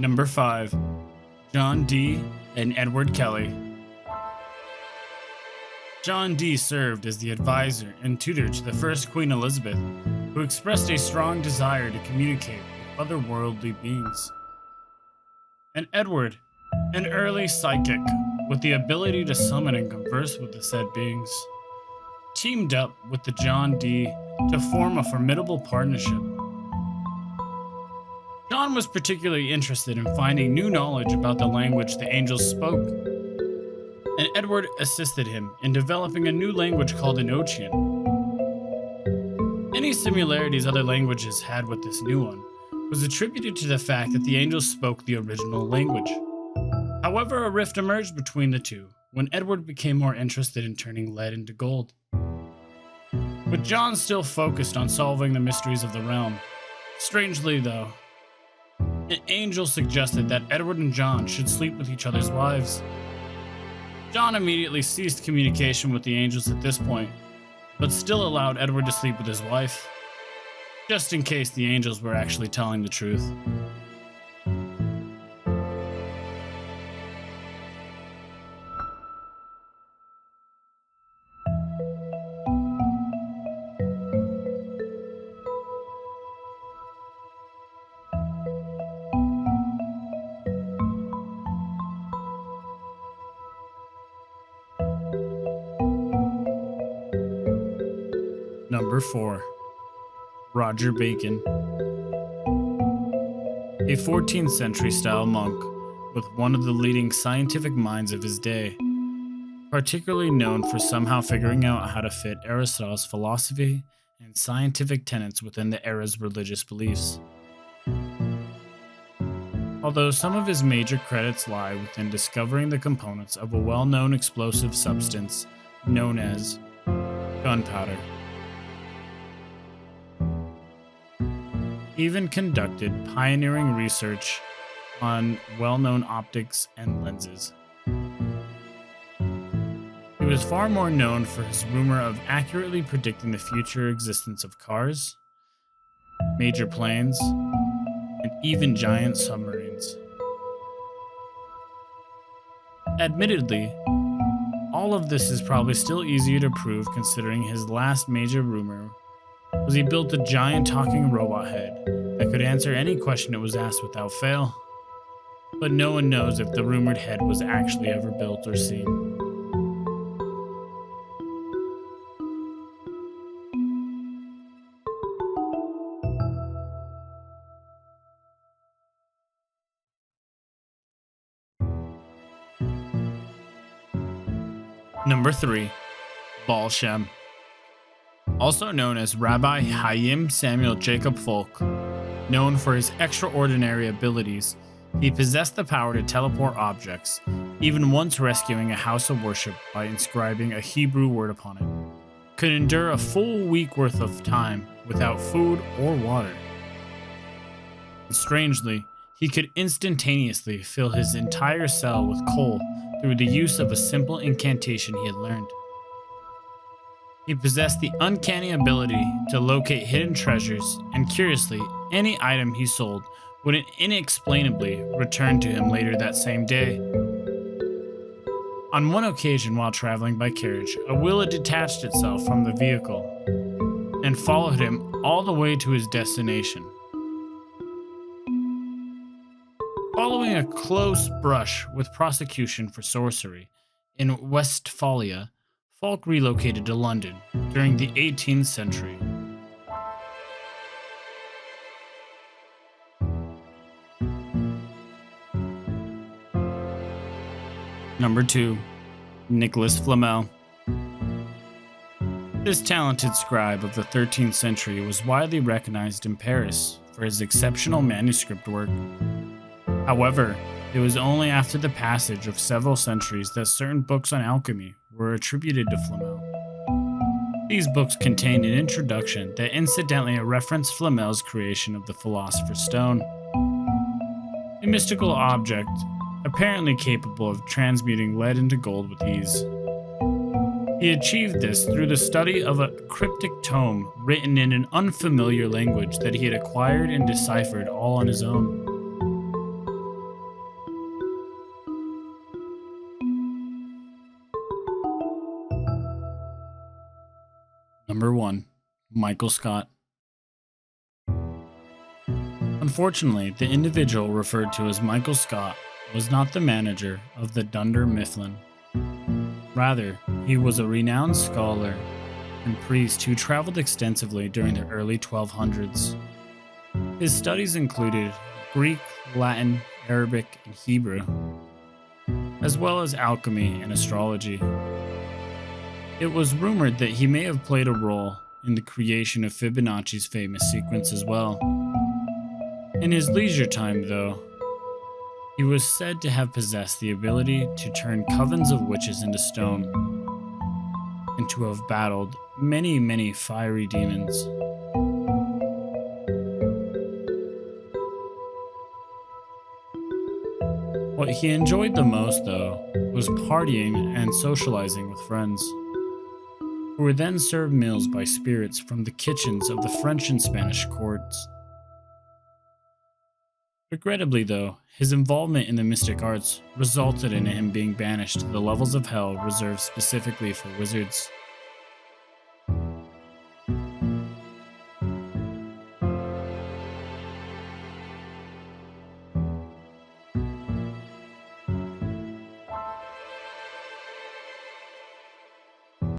Number 5. John Dee and Edward Kelly. John Dee served as the advisor and tutor to the first Queen Elizabeth, who expressed a strong desire to communicate with otherworldly beings. And Edward, an early psychic with the ability to summon and converse with the said beings, teamed up with the John Dee to form a formidable partnership. John was particularly interested in finding new knowledge about the language the angels spoke, and Edward assisted him in developing a new language called Enochian. Any similarities other languages had with this new one was attributed to the fact that the angels spoke the original language. However, a rift emerged between the two when Edward became more interested in turning lead into gold. With John still focused on solving the mysteries of the realm, strangely though, an angel suggested that Edward and John should sleep with each other's wives. John immediately ceased communication with the angels at this point, but still allowed Edward to sleep with his wife, just in case the angels were actually telling the truth. Number 4. Roger Bacon. A 14th century style monk with one of the leading scientific minds of his day, particularly known for somehow figuring out how to fit Aristotle's philosophy and scientific tenets within the era's religious beliefs. Although some of his major credits lie within discovering the components of a well-known explosive substance known as gunpowder. He even conducted pioneering research on well-known optics and lenses. He was far more known for his rumor of accurately predicting the future existence of cars, major planes, and even giant submarines. Admittedly, all of this is probably still easier to prove considering his last major rumor was he built a giant talking robot head that could answer any question it was asked without fail. But no one knows if the rumored head was actually ever built or seen. Number 3. Baal Shem. Also known as Rabbi Chaim Samuel Jacob Folk, known for his extraordinary abilities, he possessed the power to teleport objects, even once rescuing a house of worship by inscribing a Hebrew word upon it. Could endure a full week worth of time without food or water. And strangely, he could instantaneously fill his entire cell with coal through the use of a simple incantation he had learned. He possessed the uncanny ability to locate hidden treasures, and curiously, any item he sold would inexplainably return to him later that same day. On one occasion while traveling by carriage, a wheel detached itself from the vehicle and followed him all the way to his destination. Following a close brush with prosecution for sorcery in Westphalia, Falk relocated to London during the 18th century. Number 2. Nicholas Flamel. This talented scribe of the 13th century was widely recognized in Paris for his exceptional manuscript work. However, it was only after the passage of several centuries that certain books on alchemy were attributed to Flamel. These books contained an introduction that incidentally referenced Flamel's creation of the Philosopher's Stone, a mystical object apparently capable of transmuting lead into gold with ease. He achieved this through the study of a cryptic tome written in an unfamiliar language that he had acquired and deciphered all on his own. Number 1. Michael Scott. Unfortunately, the individual referred to as Michael Scott was not the manager of the Dunder Mifflin. Rather, he was a renowned scholar and priest who traveled extensively during the early 1200s. His studies included Greek, Latin, Arabic, and Hebrew, as well as alchemy and astrology. It was rumored that he may have played a role in the creation of Fibonacci's famous sequence as well. In his leisure time, though, he was said to have possessed the ability to turn covens of witches into stone, and to have battled many, many fiery demons. What he enjoyed the most, though, was partying and socializing with friends, who were then served meals by spirits from the kitchens of the French and Spanish courts. Regrettably, though, his involvement in the mystic arts resulted in him being banished to the levels of hell reserved specifically for wizards.